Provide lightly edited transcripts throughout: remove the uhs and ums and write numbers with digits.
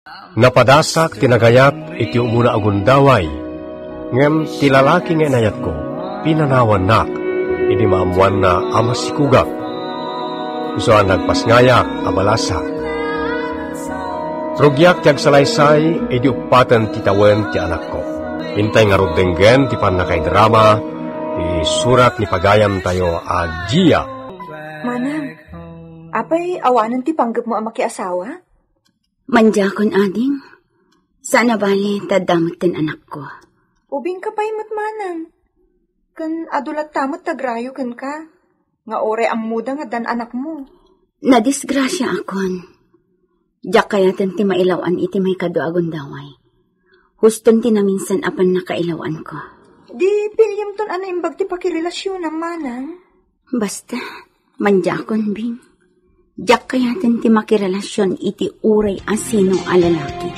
Napadasak tinagayat iti umuna agundaway. Ngem tilalaki nga inayat ko, pinanawan nak, idi maamuan na amasikugak. Isuan nagpasngayak, abalasa. Rugyak tiyag salaysay, idi upatan titawen ti anak ko. Hintay nga rugdenggen ti panakay drama, ti surat ni pagayam tayo Gia. Manang, apay awanan ti panggap mo ang makiasawa? Manjakon ading, sana bali tadamot din anak ko. Ubing ka pa'y matmanang. Kan adulat tamot tagrayo kan ka. Nga ore ang muda nga dan anak mo. Nadisgrasya akon. Diyak kaya ti mailawan iti may kadoagon daway. Huston ti na minsan apan nakailawan ko. Di pilyam ton ana imbag ti pakirelasyon ang manang. Basta, manjakon bing. Diyak kaya ti makirelasyon iti uray asino alalaki.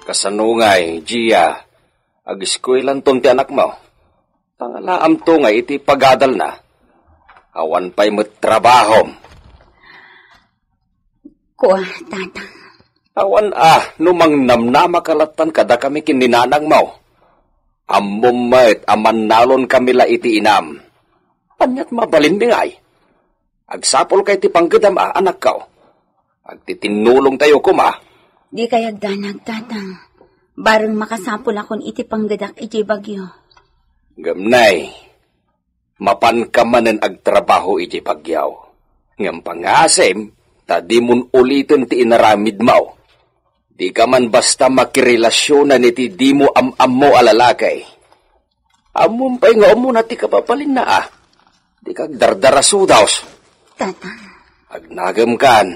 Kasanungay, Gia. Agiskuilan ton ti anak mo. Tangalaam to nga iti pagadal na. Awan pa'y trabaho. Kuha, tatang. Awan numang namnama kalatan kada kami kininanang mo. Amumait aman nalon kami la iti inam. Anyat mabalin bingay. Agsapol kay ti panggedam anak ko. Agtitinulong tayo kuma. Di kaya danag, tatang. Barang makasapol akon iti panggedak iti bagyo. Gamnay, mapan ka manen agtrabaho iti bagyaw. Ngam pangasem, tadi mun ulitin ti inaramid mo. Di ka man basta makirelasyonan iti di mo am mo alalakay. Amon pa'y nga mo na ti kapapalin na Di kag dardarasudaws. Tatang. Agnagam kan.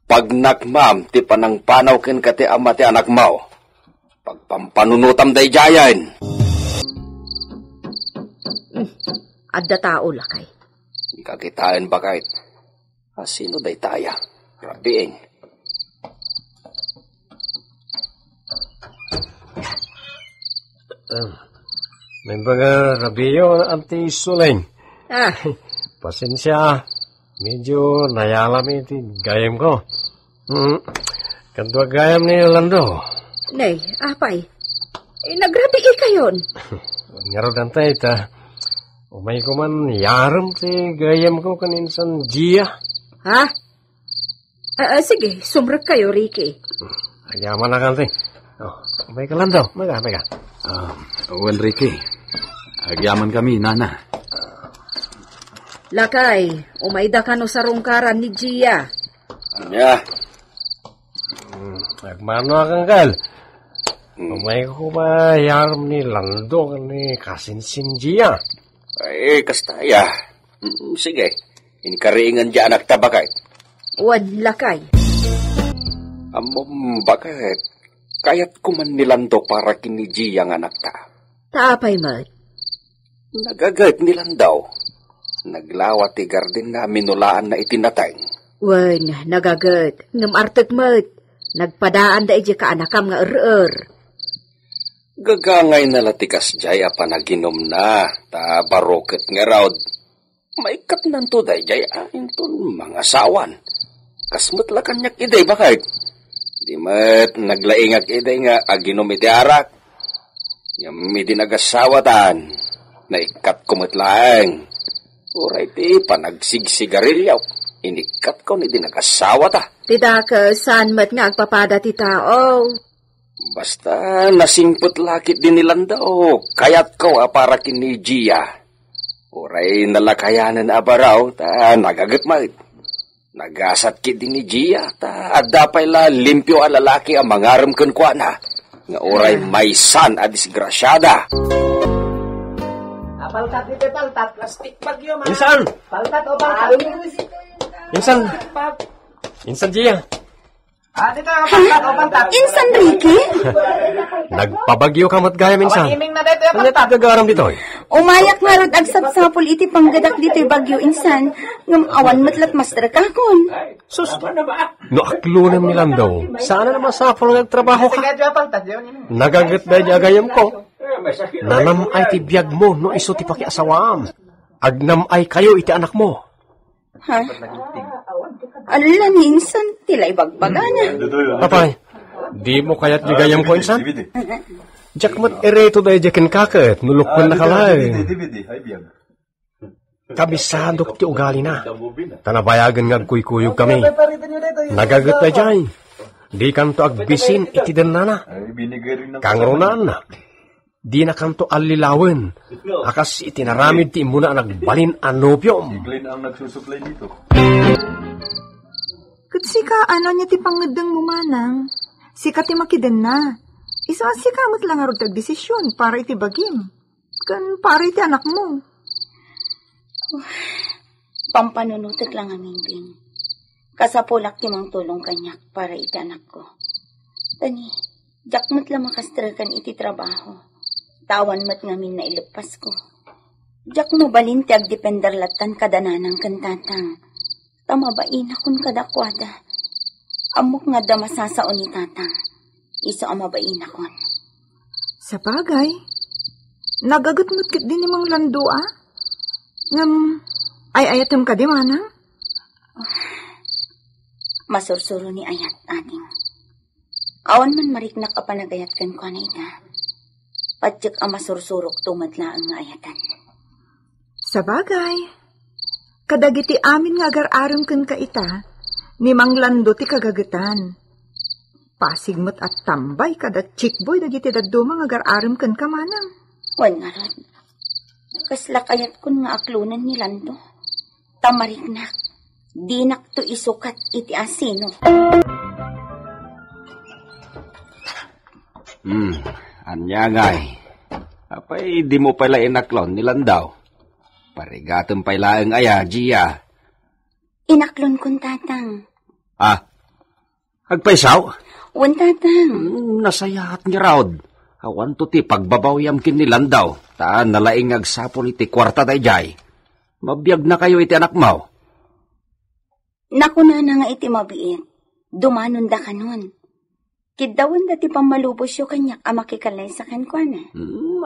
Pag nakmam, ti panangpanaw ken kati ama ti anak mo. Pagpampanunutam day jayan. Adda tao lakay. Ikakitaan ba kahit? Sino day taya? Rabiing. May baga rabiyo anti suleng. Pasensya. Medyo nayalam iti gayam ko. Kantua gayam ni Lando. Nay, apay. Nagrabi kayon. Ngaro dantay ta. Umay ko man yaram ti gayam ko kaninsan Gia. Ha? Sige, sumrek kayo, Ricky. Ayaman na kanti. Umay ka Lando. Maga. Well, Ricky. Agyaman kami, nana. Lakay, umayda ka no sa rungkaran ni Gia. Anya? Nagmano akang kal. Umay ko ba yaram ni Lando ni kasinsin Gia. Ay, kastaya. Sige, inkariingan dyan anak tabakay. Wan, lakay. Amom, bakit? Kaya't kuman ni Lando para kini Gia ang anak ta. Taapay, Mat. Nagagayt ni Lando. Naglawat ti garden nga minulaan na itinatay. Wan, nagagat. Ngam artet, Mat. Nagpadaan da iji ka anakam nga Gagangay na latikas jaya pa naginom na. Ta baroket nga raod. Maikat nanto day jaya inton mga sawan. Kasmat la kanyak iday bakit? Di mat naglaingag iday nga aginom iti arak. Yami di nagasawatan. Naikat kumatlaang. Uray ti panagsigsigarilyaw. Inikat ko ni di nagasawa ta. Tida ka saan mat nga agpapada ti tao. Basta nasingput lakit din nilang daw. Kayat ko para kini Gia. Uray nalakayanan abaraw ta nagagat mait. Nagasat kit din ni Gia ta adapay la limpyo a lalaki ang mangaram ken kwa na. Nga uray may san a disgrasyada. Paltat dito, paltat. Plastic bagyo, man. Insan! Paltat o paltat. Insan Gia. Dito, paltat o paltat. Insan, Ricky? Nagpabagyo ka mat gaya minsan. Iming na dito, Ano paltat. gagaram dito? Umayak nga rod agsapsapol iti panggadak dito'y bagyo, insan. Ngam awan matlat master kakon. Sus, no aklunam nilang daw. Sana naman sapol nagtrabaho ka. Sige, dito, paltat. Yun. Nagagat na agayam ko. Nanam ay ti biyag mo no iso ti pakiasawam. Agnam ay kayo iti anak mo. Ha? Ala ni insan, tila'y bagbagana. Apay, di mo kaya't ligayam ko, insan? Jak mat ereto day jakin kaket, nulukpan na kalay. Kabisado ti ugali na. Tanabayagan ngagkuy-kuyog kami. Nagagat na jay. Di kanto agbisin iti danana. Kangronan na. Di na kanto alilawen. Akas itinaramid ti imuna nagbalin anopiom. ang nagsusuplay dito. Kat sika, ano niya ti pangedeng mo manang? Sika ti makiden na. Isa sika mat lang arod tagdesisyon para iti bagim. Kan para iti anak mo. Pampanunutot lang ang Bing. Kasapulak ti mang tulong kanyak para iti anak ko. Tani, jakmat lang makastrakan iti trabaho. Tawan mat ngamin na ilupas ko. Jak mo balin ti agdependerlatan kadananang kantatang. Tamabain akon kadakwada. Amok nga da masasaon ni tatang. Iso amabain akon. Sa bagay, nagagatmut kit din nimang lando Ngam, ay ayatem ka di manang? Masursuro ni ayat ating. Awan man mariknak a panagayat kan ko na ita. Padyak ang masursurok tumadla ang ayatan. Sa bagay, kadagiti amin nga agar-aram kan ka ita, ni manglando ti kagagatan. Pasigmat at tambay kada chikboy dagiti daduma nga agar-aram kan ka manang. Wan nga rod. Kaslak ayat kun nga aklunan ni Lando. Tamariknak. Dinak to isukat iti asino. Anyagay. Apay, di mo pala inaklon nilan daw. Parigatong pala ang aya, Gia. Inaklon kun tatang. Agpaisaw? Wan tatang. Nasayahat ni Raud. Awan to ti pagbabawyam kin nilan daw. Taan nalaing agsapon iti kwarta day jay. Mabiyag na kayo iti anak mo. Nakuna na nga iti mabiit. Dumanon da kanon. Kidawan da ti pamalubos yo kanyak amakikalay sa kankwana.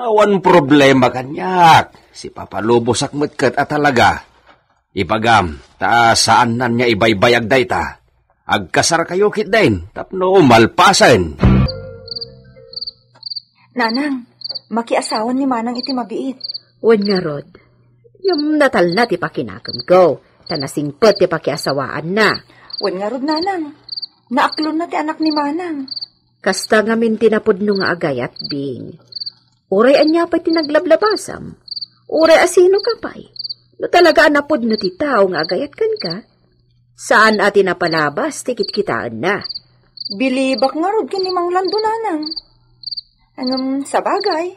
Awan problema kanyak. Si papalubos akmet ket at talaga. Ipagam, saan nan niya ibaybayag day ta. Agkasar kayo kit din. Tapno malpasan. Nanang, makiasawan ni manang iti mabiit. Wan nga rod. Yung natal na ti pakinakam ko. Tanasingpet ti pakiasawaan na. Wan nga rod, nanang. Naaklon na ti anak ni manang. Kasta ngamin tinapod no nga agayat, Bing. Uray anya pa'y tinaglablabasam. Uray asino ka pa'y. No talaga anapod no ti tao nga agayat kan ka. Saan ati napalabas, tikit kitaan na. Bilibak nga rod kinimang lando, nanang. Sa bagay,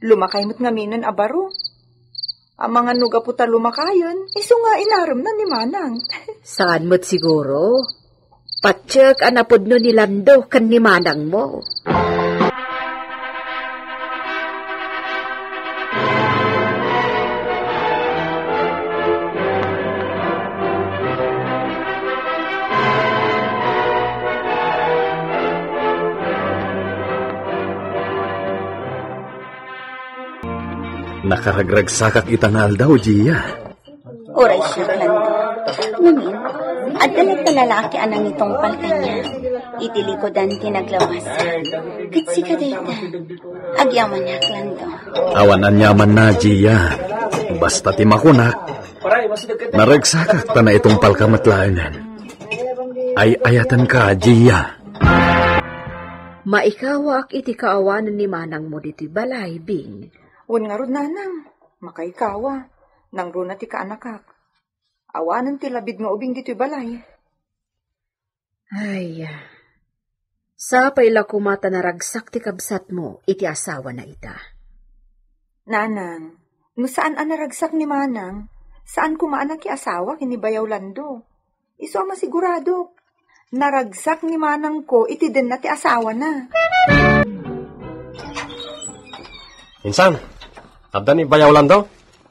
lumakay mo't ngaminan abaro. Ang mga nuga puta lumakayon, iso nga inaram na ni manang. Saan mo't siguro? Patsyak anapod no ni Lando kan ni manang mo. Nakaragragsakak itangal daw, Gia. Oray siya, Lando. Ngamin, at dalit na lalaki anang itong palkanya. Itilikodan tinaglabas. Katsi ka dayta. Agyaman na, Lando. Awanan yaman na, Gia. Basta timakunak. Naragsakak ta na itong palkamatlaanan. Ay ayatan ka, Gia. Maikawak iti kaawanan ni manang mo diti balay, Bing. Wan nga rod, nanang. Makaikawa. Nang runa ti kaanakak. Awanan ti labid nga ubing dito'y balay. Ay, sapay la kumata na ragsak ti kabsat mo, iti asawa na ita. Nanang, no saan ang naragsak ni manang, saan kumaanak ki asawa kinibayaw Lando. Iso ang masigurado. Naragsak ni manang ko, iti din na ti asawa na. Insan, abda ni bayaw Lando?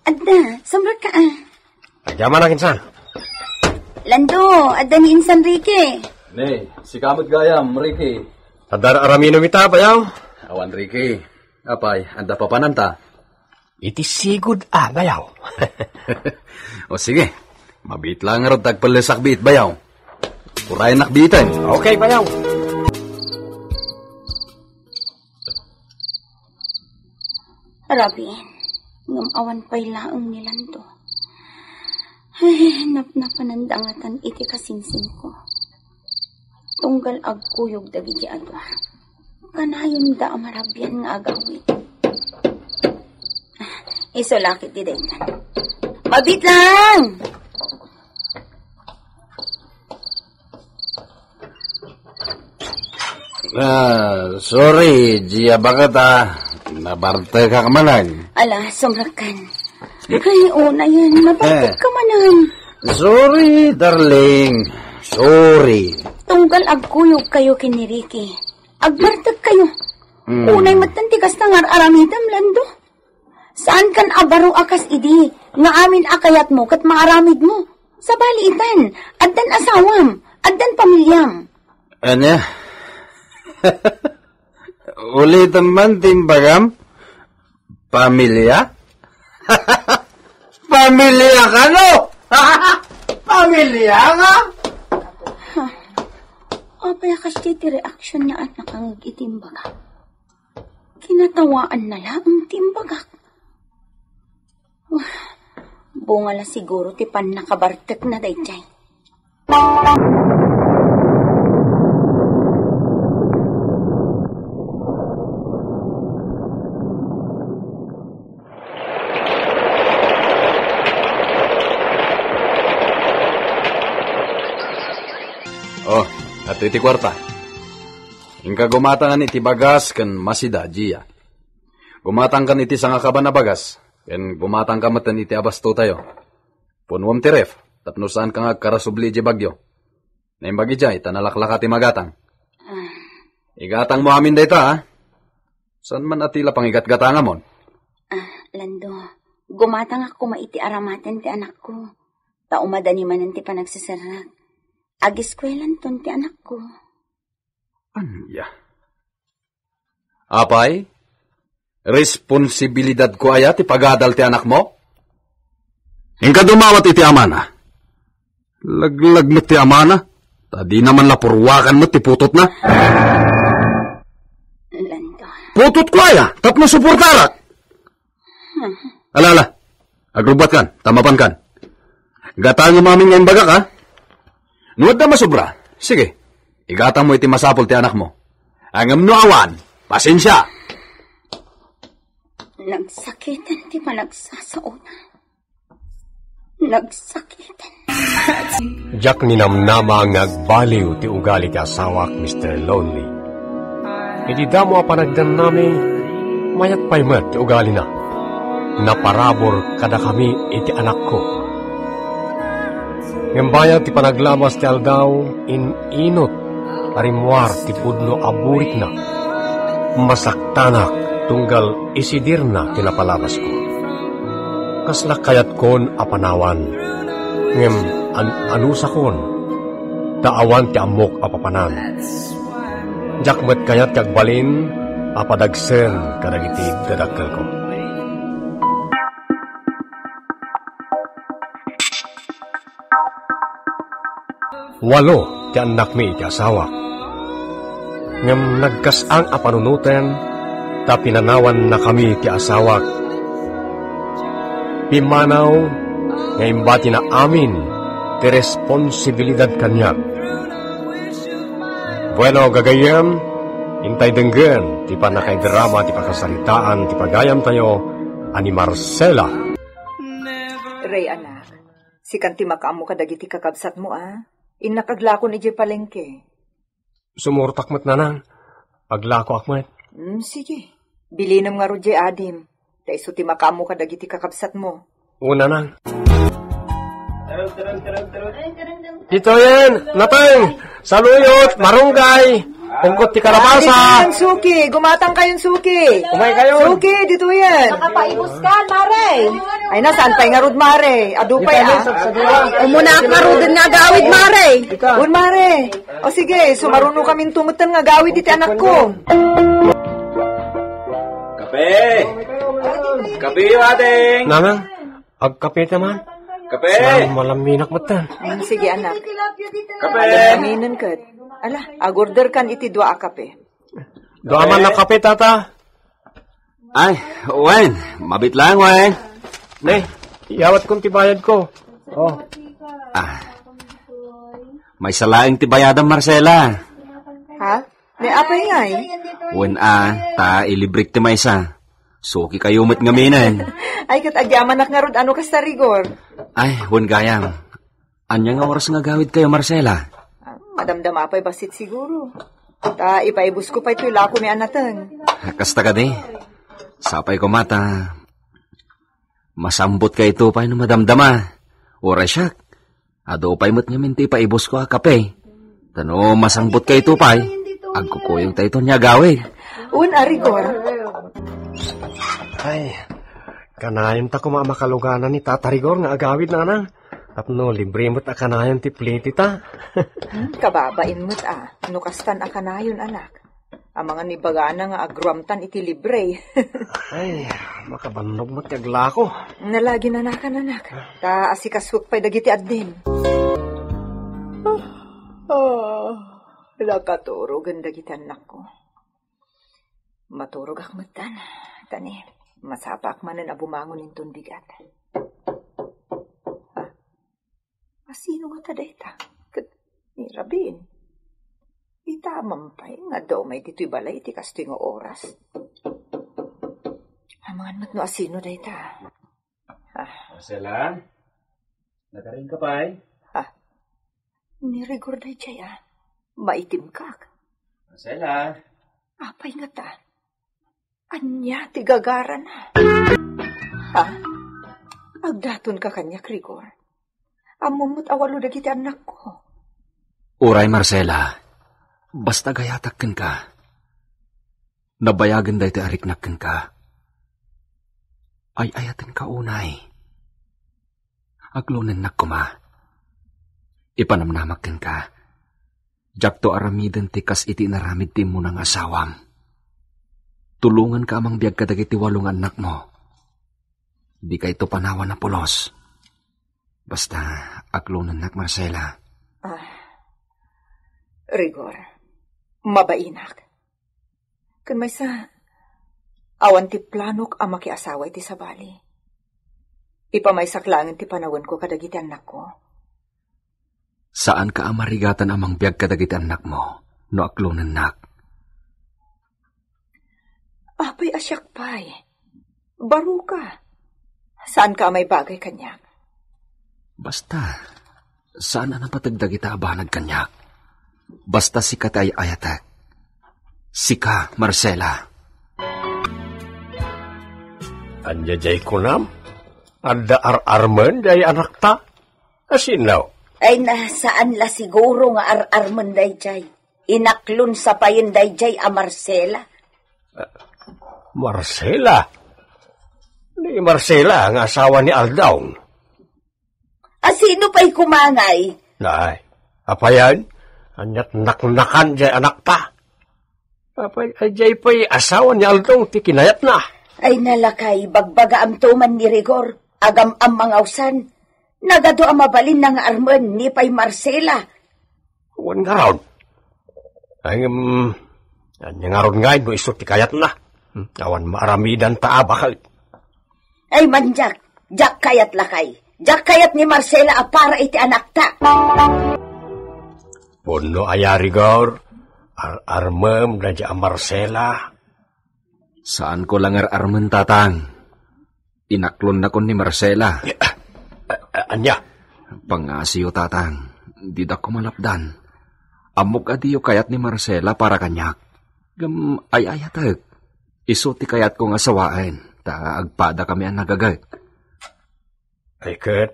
Adda, sumrat ka Agyaman na, Insan. Lando, adda ni Insan Ricky. Ne, si kamot gayam, Ricky. Adar aramino mita, bayaw. Awan, Ricky. Apay, anda pa pananta. Iti sigud, bayaw. O sige, mabit lang rod tagpalisak bit, bayaw. Purayan nakbitan. Okay, bayaw. Rabin, ngamawan pa'y laang nilanto. Ay, napanandangatan iti kasinsin ko. Tunggal agkuyog dagiti adwa. Kanayon da amarabyan nga agawid. Isolakit di daytan. Mabit lang! Sorry, Gia, bakit nabarte ka kamanan? Ala, sumrakan. Ay, una yan, mabait ka manan. Sorry, darling. Sorry. Tunggal agkuyog kayo kini Ricky. Agbartag kayo. Unay matantigas na nga aramidam lando. Saan kan abaro akas idi? Nga amin akayat mo kat maaramid mo. Sa baliitan, addan asawam, addan pamilyam. Ano? Ulitan man, timbagam? Pamilya? Pamilya ka, no? Pamilya ka? Apaya kasi ti reaksyon na at nakangitimbagak. Kinatawaan na lang ang timbagak. Bungala siguro ti pan nakabartek na dayjay. Oh, at iti kwarta. Ingka gumatang iti bagas kan masida, Gia. Gumatang kan iti sanga kaban na bagas. Ken gumatang ka matan iti abasto tayo. Punwam ti ref, tapno saan ka nga karasubli di bagyo. Naimbagi jay, tanalaklaka ti magatang. Igatang mo amin dayta, ha? San man atila pangigat-gatanga mon? Lando, gumatang ako maiti aramaten ti anak ko. Taumadani manan ti panagsisarak. Agiskwelan ton ti anak ko. Anya? Apay? Responsibilidad ko aya ti pagadal ti anak mo? Hingka dumawat iti amana. Laglag mo ti amana. Tadi naman lapurwakan mo ti putot na. Lando. Putot ko aya, tapno suportarak. Alala, agrubat kan, tamapan kan. Gatang yung maming ngayon bagak, ha? Nuwad na masubra. Sige, igatang mo iti masapol ti anak mo. Angam no awan, pasensya. Nagsakitan ti panagsasauna. Nagsakitan. Jack ninamnama ang nagbaliw ti ugali ti asawak, Mr. Lonely. Iti damo a panagdan nami, mayat paymet ti ugali na. Naparabor kada kami iti anak ko. Ngembaya ti panaglamas ti aldaw, inot, arimwar ti pudno aburik na. Masaktanak, tunggal isidir na tinapalabas ko. Kaslak kayat kon apanawan, ngem anusa kon, taawan ti amok apapanan. Jakmet kayat kagbalin, apadagsen kadagiti dadakkel ko. Walo ti anak mi ti asawa. Ngem nagkasang apanunuten, ta pinanawan na kami ti asawak. Pimanaw, ngayon bati na amin ti responsibilidad kanyak. Bueno, gagayam, intay denggen, ti panakay drama, ti pakasalitaan, ti pagayam tayo, ani Marcela. Ray, anak, si kanti makaamo kadagiti kakabsat mo, Inakaglako ni Jay Palengke. Sumurtak mat nanang, aglako akmat. Sige, bilinam nga ro Jay Adim, daiso ti makaamo kadagiti kakabsat mo. Una nang. Ito yan, napeng, saluyot, marunggay, pungkot ti kalabasa. Dito yan, Suki, gumatang kayong Suki. Kumay kayo. Suki, dito yan. Nakapaibos ka, Mare. Ay na, saan pa'y nga rod, Mare? Adupay, Umuna ka rudin nga gawid, Mare. Un, Mare. O sige, sumaruno kaming tumutan nga gawid iti anak ko. Kape! Kape yung ating! Nanang, agkapit naman. Kape! Malaminak matan. Sige, anak. Kape! Alaminan ka. Ala, agorder kan iti dua kape. Doaman na kape, tata. Ay, Wen, mabit lang, Wen. Ne, iyawat kong tibayad ko. Oh, May salaing tibayadang Marcela. Ha? Ne, apay nga eh. Wen ta ilibrik ti maysa. Suki kayo met ngaminan. Ay, katagyaman nak nga rod, ano kas tarigor? Ay, Wen gayam. Anya nga oras nga gawid kayo, Marcela? Madamdam apay basit siguro. Ta, ipaibus ko pa ito ilako ni anatan. Kasta ka di. Sapay ko mata. Masambot ka ito pa no madamdama. Oras siya. Ado pa'y mat nga minti paibus ko kape. Tano masambot ka ito pa'y. Agkukuyong tayo ito niya gawin. Arigor. ay. Kanayon ta kumamakaluganan ni Tata Rigor nga agawid na nang. Tapno, libre mo't akanayon ti pliti ta. Kababain mo't nukastan akanayon anak. Ang mga nibagana nga agramtan iti libre. Ay, makabanog mo't kagla ko. Nalagi na nakan anak. Ta asikaswak pa'y dagiti addin. Nakaturog ang dagiti anak ko. Maturog akmatan. Tani, masapak manan abumangon inton bigat. Sino nga taday ta? Ni Rabin. Ita mampay nga daw may dito'y balay iti kastoy nga oras. Amangan mat no asino day ta. Marcela? Nagaring ka pa Ni Rigor day jaya. Maitim kak. Marcela? Apay nga ta. Anya ti gagara na. Agdaton ka kanya, Rigor. Amumot awalo dagiti anak ko. Uray, Marcela. Basta gayatakken ka. Nabayagan dahi ti ariknakken ka. Ay ayaten ka unay. Aglunan na kuma. Ipanamnamakken ka. Jakto aramiden ti kas iti naramid ti mo ng asawam. Tulungan ka amang biyag kadagiti walong anak mo. Di ka ito panawan na pulos. Basta, aglunan nak, Marcela. Rigor, mabainak. Kan may sa awan ti planok ang makiasawa iti sabali. Ipamaysaklangan ti panawan ko kadagiti anak ko. Saan ka amarigatan amang biyag kadagiti anak mo, no aglunan nak? Apay asyak pay. Baro ka. Saan ka may bagay kanyak? Basta, saan na napatagdag ita abanag kanyak? Basta sika tay ayatek. Sika, Marcela. Anya jay kunam? Ada ar-arman jay anak ta? Asinaw? Ay nasaan la siguro nga ar-arman day jay. Inaklon sa payin day jay a Marcela. Marcela? Ni Marcela ang asawa ni Aldaw. Sino pa'y kumangay? Nay, apayan? Anyat naknakan jay anak ta. Apay, jay pa'y asawa ni Aldong ti kinayat na. Ay nalakay, bagbaga am tuman ni Rigor, agam ang mangawsan. Nagado ang mabalin ng arman ni pa'y Marcela. Huwag nga raon. Ay, anya nga ron nga, no iso ti kayat na. Awan maaramidan ta bakal. Ay manjak, jak kayat lakay. Jak kayat ni Marcela para iti anak ta. Puno ayari gaur, armem na dya Marcela. Saan ko lang ar-arman tatang? Inaklon na ko ni Marcela. Anya? Pangasiyo tatang, di da ko malapdan. Amok adiyo kayat ni Marcela para kanyak. Gam ay-ayatag. Isuti kayat kong asawain, ta agpada kami ang nagagay. Ay, Kurt.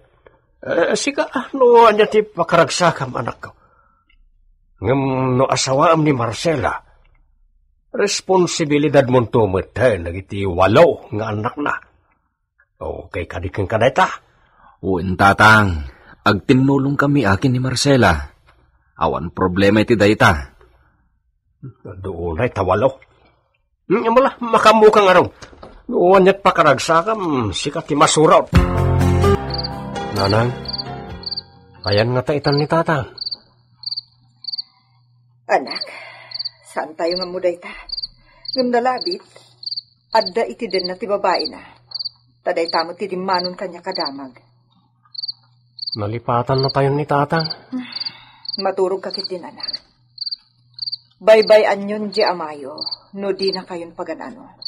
Sika, no, anya ti pakaragsakam anak ko. Ngam no asawaam ni Marcela, responsibilidad mo tumutay, nagiti walaw nga anak na. Okay, kadikang kadayta. Uin tatang, agtinulong kami akin ni Marcela. Awan problema iti dayta. Doon ay tawalaw. Mala, makamukang araw. Doon niya't pakaragsakam, sika ti masuraw. Nanang, ayan nga taitan ni tatang. Anak, saan tayo nga muday ta? Ngam nalabit, adda iti din na ti babae na. Taday tamot ti dimanon kanya kadamag. Nalipatan na tayo ni tatang. Maturog kakit din, anak. Baybay anyon di amayo, no di na kayon paganano.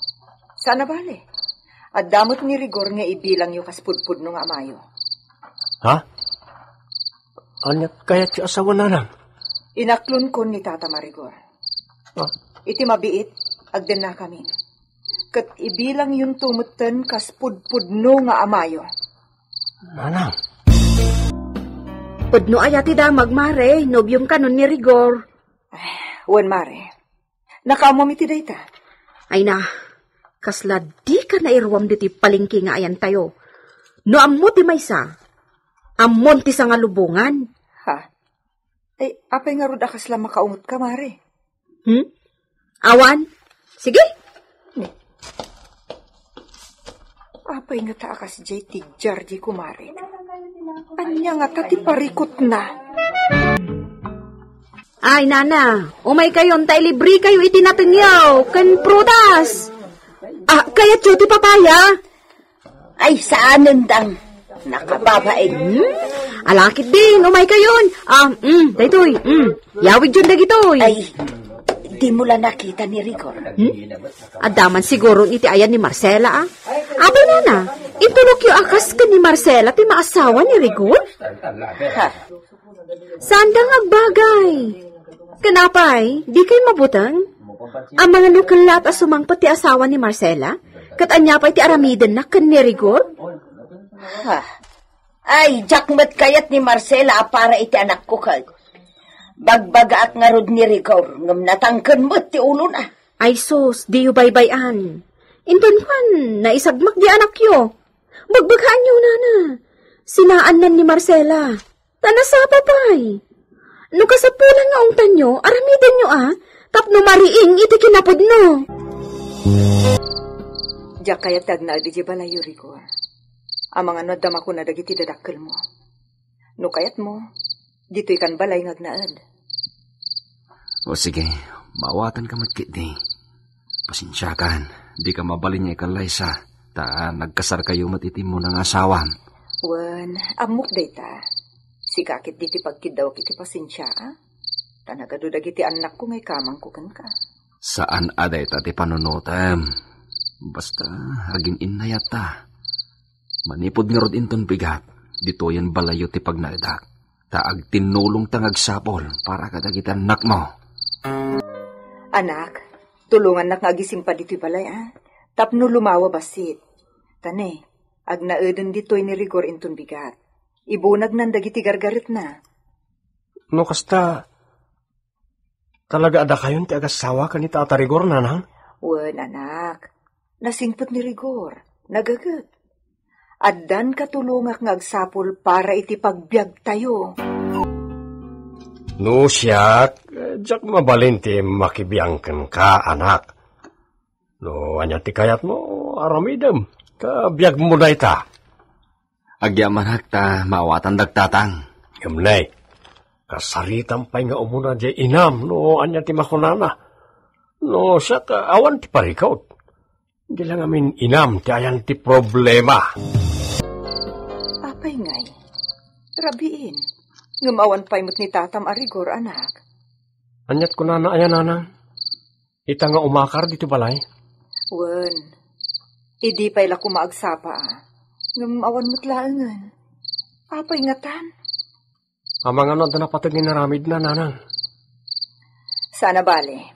Sana bale. At damot ni rigor nga ibilang yung kaspudpud nung amayo. Ha? Anyat kaya ti asawa nanang? Inaklon ko ni Tata Marigor. Ah. Iti mabiit, agden na kami. Kat ibilang yung tumutan kaspudpud nung amayo. Nanang? Pudno ayati da magmare, nobyong kanon ni Rigor. Wan mare, nakamamiti day ta. Ay na, kasla di ka nairwam diti palingki nga ayan tayo. No ammo ti maysa, ammon ti sa nga lubungan. Ha? Ay, apay nga ruda kasla makaungot ka, mare. Awan? Sige. Apay nga taakas jay ti Jardi kumare. Anya nga tati parikot na. Ay, nana, umay kayon, tay libre kayo itinatanyaw, kan prutas. Kaya ti papaya? Ay, saan nandang? Nakababain. Alakit din, umay kayon. Daytoy, yawig dyan dagitoy. Ay, di mo lang nakita ni Rigor. Adaman siguro iti ayan ni Marcela, Abay, nana, intulok yung akas ka ni Marcela, ti maasawa ni Rigor? Ha? Saan dang agbagay? Kanapay, di kayo mabutang? Ang mga lokal at asumang pati asawa ni Marcela, kat anya pa iti aramiden na kan ni Rigor? Ha? Ay, jakmet kayat ni Marcela para iti anak ko kag. Bagbaga at ngarod ni Rigor, ngam natangkan mo ti ulo na. Ay sus, di yu baybayan. Inton kan, naisagmak di anak yo. Bagbaghaan nyo, nana. Sinaan nan ni Marcela. Tanasapa pa'y. No kasapulan nga ong tanyo, aramidan nyo tapno mariing iti kinapod no. Diyak kaya tagna di balayo, Rigor. Ang mga nadama ko na dagiti dadakkel mo. No kayat mo, dito'y kan balay ngagnaad. O sige, mawatan ka matkit di. Pasensyakan, di ka mabalin niya ikalay sa, nagkasar kayo matitim mo ng asawan. Wan, amok day ta. Sigakit diti pagkidaw kiti pasensya, Tanagado dagiti anak ko ngay kamang kukan ka. Saan aday ta ti panunutem? Basta, agin inayat ta. Manipod nga rod inton bigat, dito yan balayo ti pagnaedak. Taag tinulong tangag sapol para kadagiti anak mo. Anak, tulungan nak ngagisim pa dito'y balay, Tapno lumawa basit. Tane, ag naeden dito'y ni Rigor inton bigat. Ibunag nan dagiti gargarit na. No kasta, talaga ada kayon ti agasawa ka ni Tata Rigor, nanang? Wan, anak. Nasingpot ni Rigor. Nagagat. Addan katulungak ngagsapol para iti pagbiag tayo. No siyak, jak mabalin ti makibiyangken ka, anak. No, anya ti kayat mo, aramidem. Kabiyag mo na ita. Agyaman hakta, maawatan dagtatang. Gamnay, kasaritan pa'y nga umuna di inam, no, anya ti makunana. No, siya awan ti parikaut. Hindi lang amin inam, ti ayan ti problema. Apay ngay, rabiin. Ngumawan pa'y mo't ni Tatam Arigor, anak. Anyat ko na ayan, nanang. Ita nga umakar dito balay. Wan, idi pa'y la kumaagsapa, Ngumawan mo't laangan. Apay nga tan. Amang ano na napatagin na ramid na, nanang. Sana bale.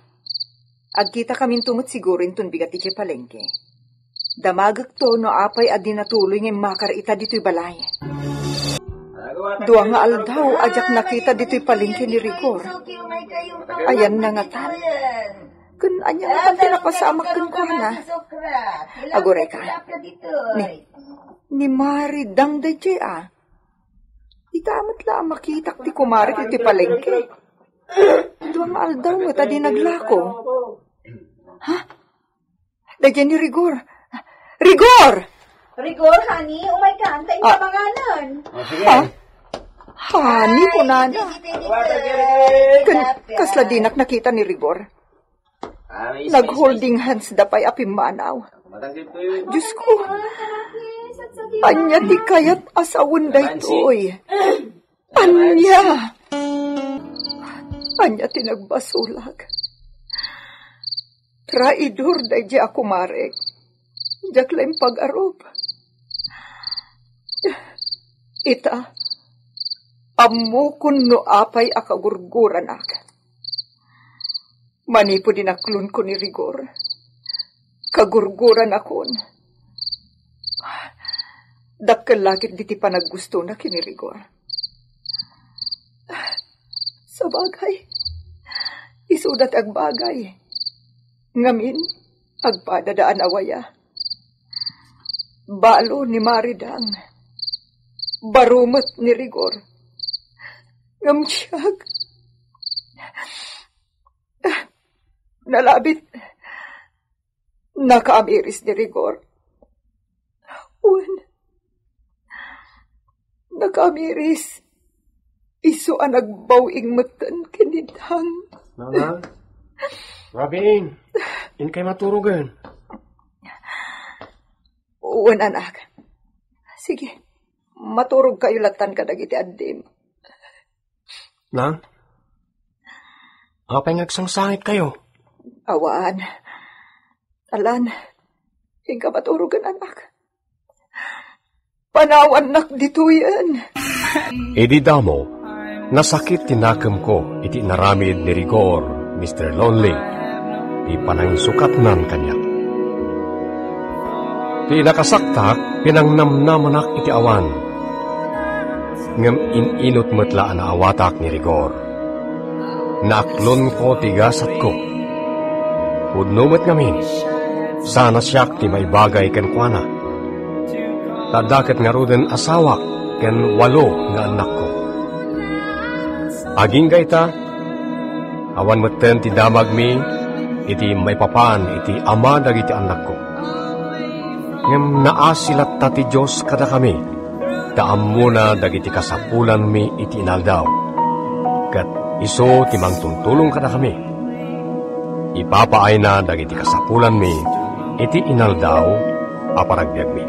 Agkita kaming tumot siguro intun bigat iti palengke. Damagak to no apay adi natuloy ng makar ita dito'y balay. Dua nga aldaw ajak nakita dito'y palengke ni Rigor. Ayan na nga tan. Kun anya nga tan tinapasamak kun ko na. Agore ka. Ni Mari dang dayjay Itamat la makitak ti kumari iti palengke. Dua nga aldaw mo tadi naglako. Ha? Dayjay ni Rigor. Rigor! Rigor, honey, umay ka, antayin ka manganan. Ha? Hani ko nana. Kasla dinak nakita ni Rigor. Nag-holding hands dapay apim manaw. Diyos ko. Anya di kayat asawon daytoy. Anya. Anya tinagbasulag. Traidor day di ako marek. Diyak lang pag-arop. Ita. Ammo kuno apay akagurguran ak. Manipo dinaklon ko ni Rigor. Kagurguran akon. Dakkel lagit diti panaggusto na kini Rigor. Sa bagay, isudat ag bagay. Ngamin, agpadadaan awaya. Balo ni Maridang. Barumat ni Rigor. Ngamtiyag. Nalabit. Nakaamiris ni Rigor. Uwan. Nakaamiris. Iso ang nagbawing matan kinidang. Nana, Robin, in kay maturugan. Uwan, anak. Sige, maturog kayo latan ka dagiti addim. Nang? Apay ngagsangsangit kayo. Awan. Alan, hingga maturugan, anak. Panawan nak dito yan. Edi damo, nasakit tinakam ko iti naramid ni Rigor, Mr. Lonely. Di panangisukat nan kanya. Di nakasaktak, pinangnamnamanak iti awan. Ngam ininot matla na awatak ni Rigor. Naaklon ko tigasat ko. Udnumat ngamin, sana siyak ti may bagay kan kuana. Tadakat nga ruden asawak kan 8 nga anak ko. Aging gaita, awan maten ti damag mi, iti may papan iti ama dagiti anak ko. Ngam naasilat ta ti Diyos kada kami. Daam muna dagiti kasapulan mi iti inaldaw. Kat iso timang tuntulong kada kami. Ipapaay na dagiti kasapulan mi iti inaldaw aparagbiag mi.